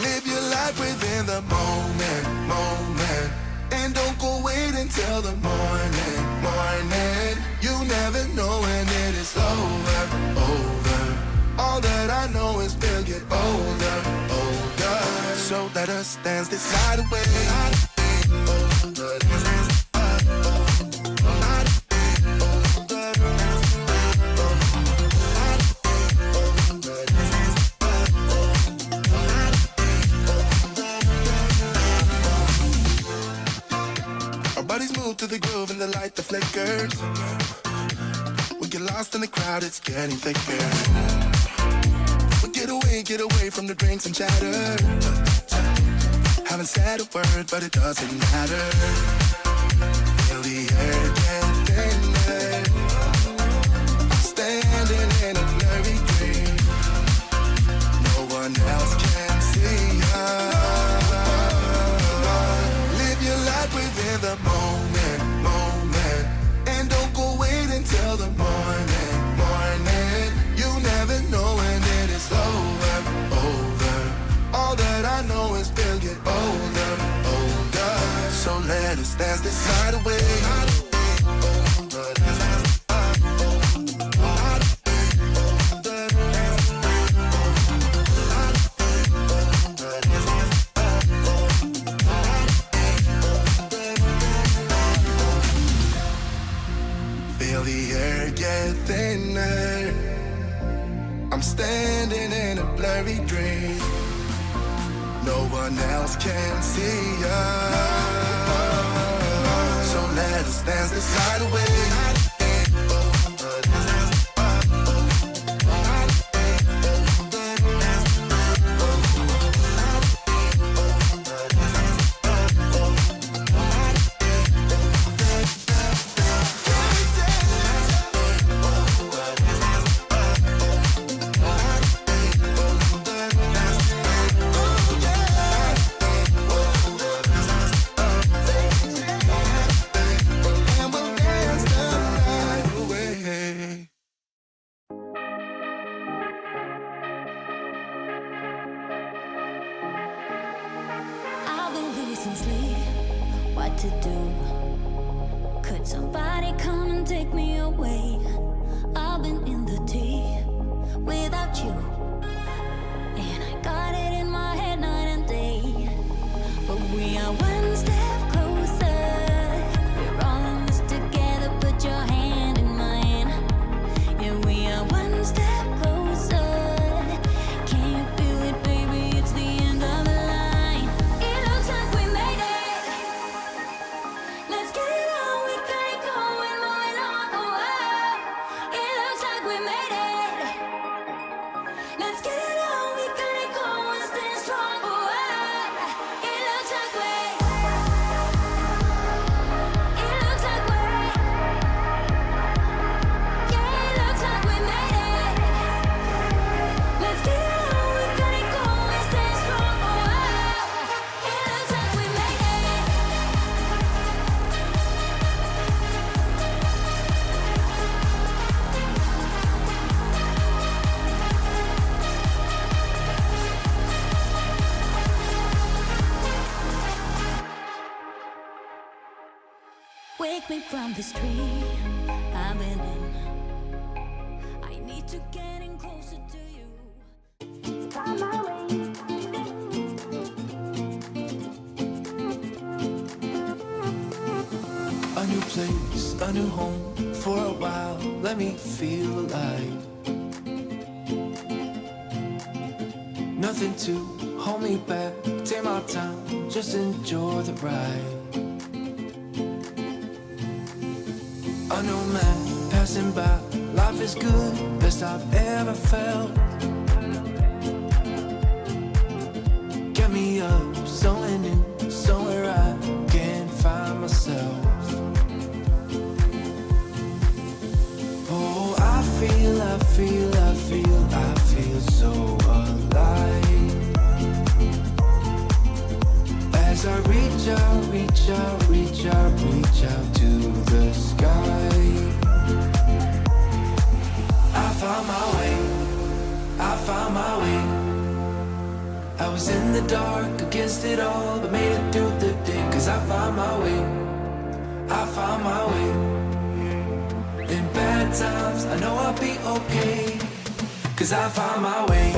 Live your life within the moment, moment. And don't go wait until the morning, morning. You never know when it is over, over. All that I know is we'll get older, older. So let us dance this night away. To the groove and the light that flickers. We get lost in the crowd, it's getting thicker. We get away from the drinks and chatter. Haven't said a word, but it doesn't matter. Feel the air get thinner. I'm standing in a blurry dream. No one else can see us. Live your life within the moment, moment. And don't go wait until the morning, morning. You never know when it is over, over. All that I know is we'll get older, older. So let us dance this night away. Feel the air get thinner. I'm standing in a blurry dream. No one else can see us. So let us dance this night away. What to do? Could somebody come and take me away? I've been in the tea without you, and I got it in my head night and day. But we are one step closer. We're all in this together. Put your hand in mine. Yeah, we are one step closer. Can you feel it, baby? It's the end of the line. It looks like we made it. Let's get it on. We got it going, moving on. Oh, it looks like we made it. Let's get it on. We got it going, stay strong. Oh, it looks like we. It looks like we. Yeah, it looks like we made it. Let's get it on. We got it going, stay strong. Oh, it looks like we made it. Wake me from this tree I've been in. I need to get in closer to you. A new place, a new home. For a while, let me feel alive. Nothing to hold me back. Take my time, just enjoy the ride. A new man passing by. Life is good, best I've ever felt. Get me up, somewhere new, somewhere I can find myself. Oh, I feel so alive. As I reach out to the sky. I found my way. I was in in the dark against it all, but made it through the day. Cause I found my way, I found my way. In bad times, I know I'll be okay. Cause I found my way.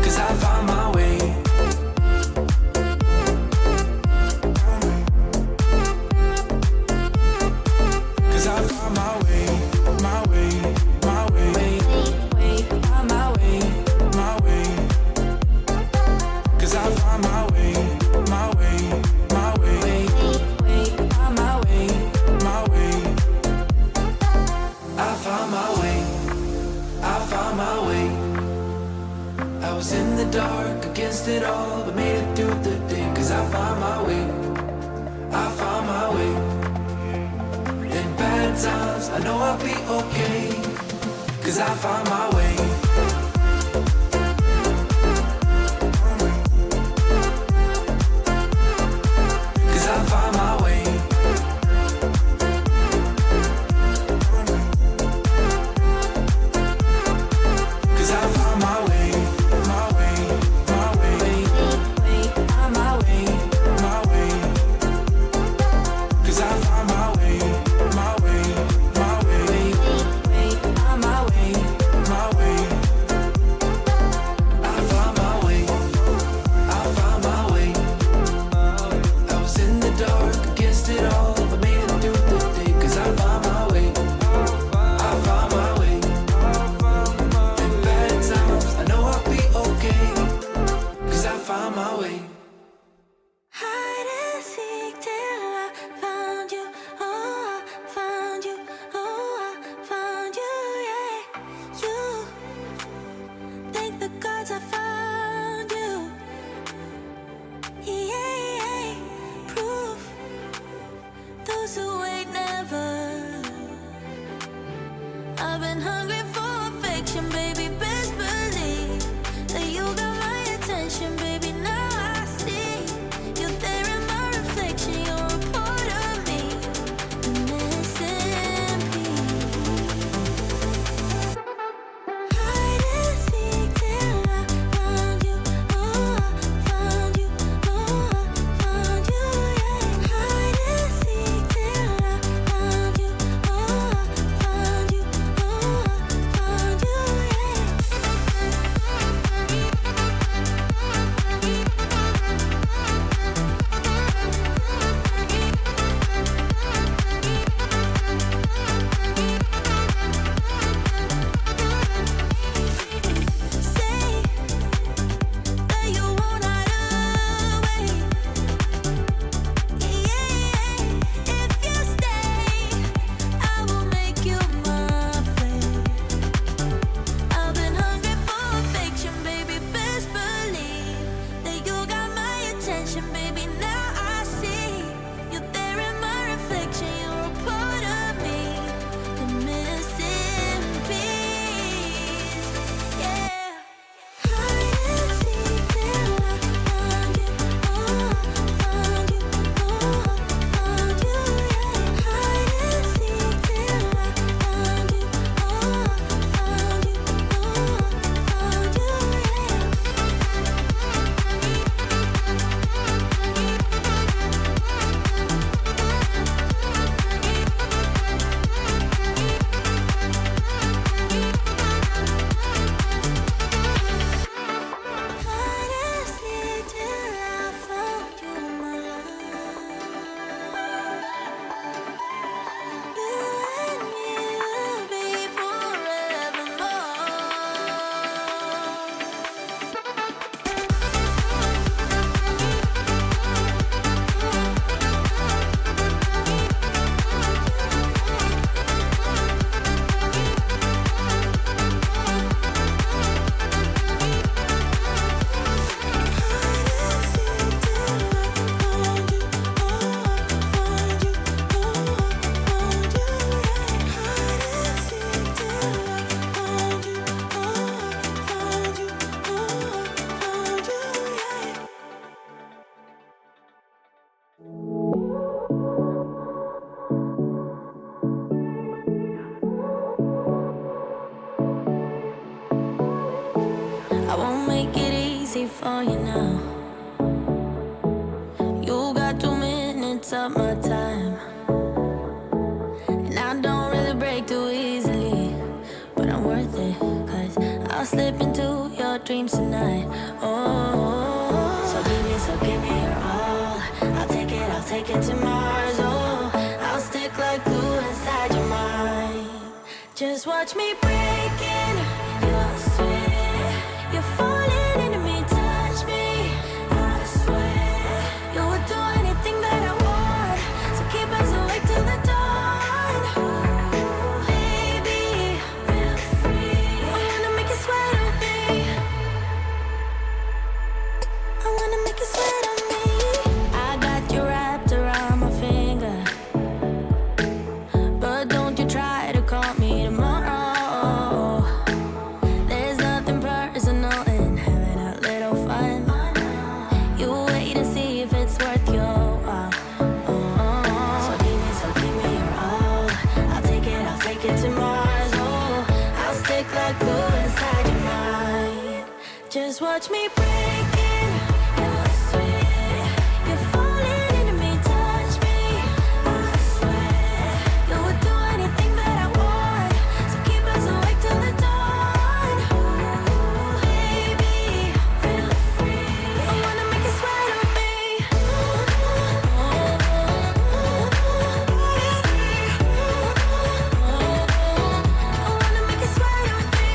Cause I found my way. Cause I found my way, my way, my way, my way, my way. Cause I found my way, my way, my way, my way, my way. I found my way, I found my way. I was in the dark against it all, but made it through the day. Cause I found my way, I found my way. In bad times, I know I'll be okay. Cause I found my way. Cause I found my way. Cause I found my way, my way, my way, my way, my way. Cause I found my way, my way, my way, my way, my way. it's summertime. And I don't really break too easily, but I'm worth it, 'cause I'll slip into your dreams tonight. Oh, so give me your all. I'll take it to Mars. Oh, I'll stick like glue inside your mind. Just watch me breaking your sweat. You're falling into me, touch me. I swear you would do anything that I want. So keep us awake till the dawn. Baby, feel free. I wanna make you sweat on me. I wanna make you sweat on me. I got you wrapped around my finger, but don't you try to call me tomorrow. There's nothing personal in having a little fun. You wait and see if it's worth your while. So give me your all. I'll take it to Mars. Oh, I'll stick like glue inside your mind. Just watch me breaking your sweat. You're falling into me, touch me. I swear you would do anything that I want. So keep us awake till the dawn. Baby, feel free. I wanna make you sweat on me. I wanna make you sweat on me.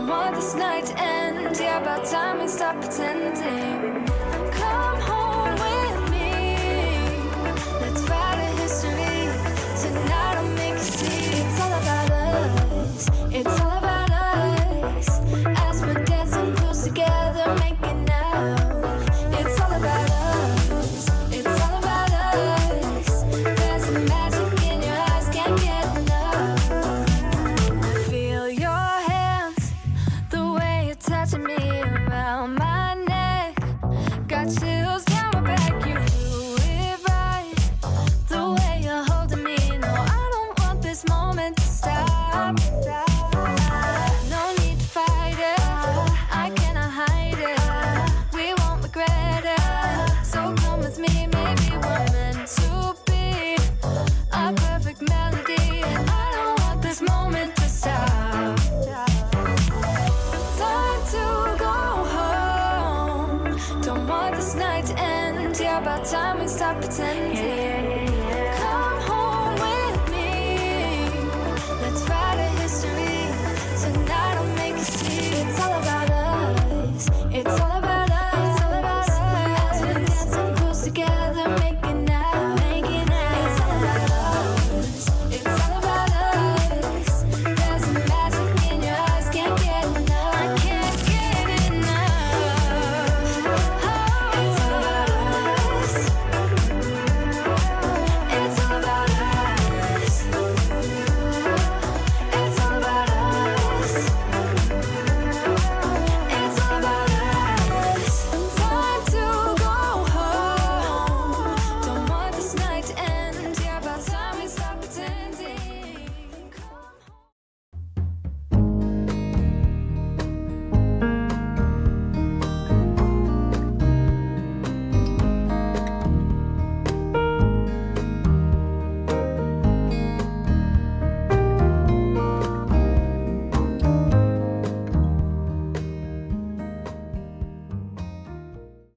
Don't want this night to end. Yeah, about time we stop pretending. Come home with me. Let's write a history. Tonight I'll make you see. It's all about us. It's all about us. As we're dancing close together, making out. It's all about us. It's all about us. There's a magic in your eyes, can't get enough. I feel your hands, the way you're touching me around my neck. Got chills down my back, you do it right. The way you're holding me, no, I don't want this moment to stop. No need to fight it, I cannot hide it. We won't regret it, so come with me. Maybe we're meant to be a perfect melody, and I don't want this moment to stop. Time to go home. Don't want this night to end. Yeah, about time we stop pretending.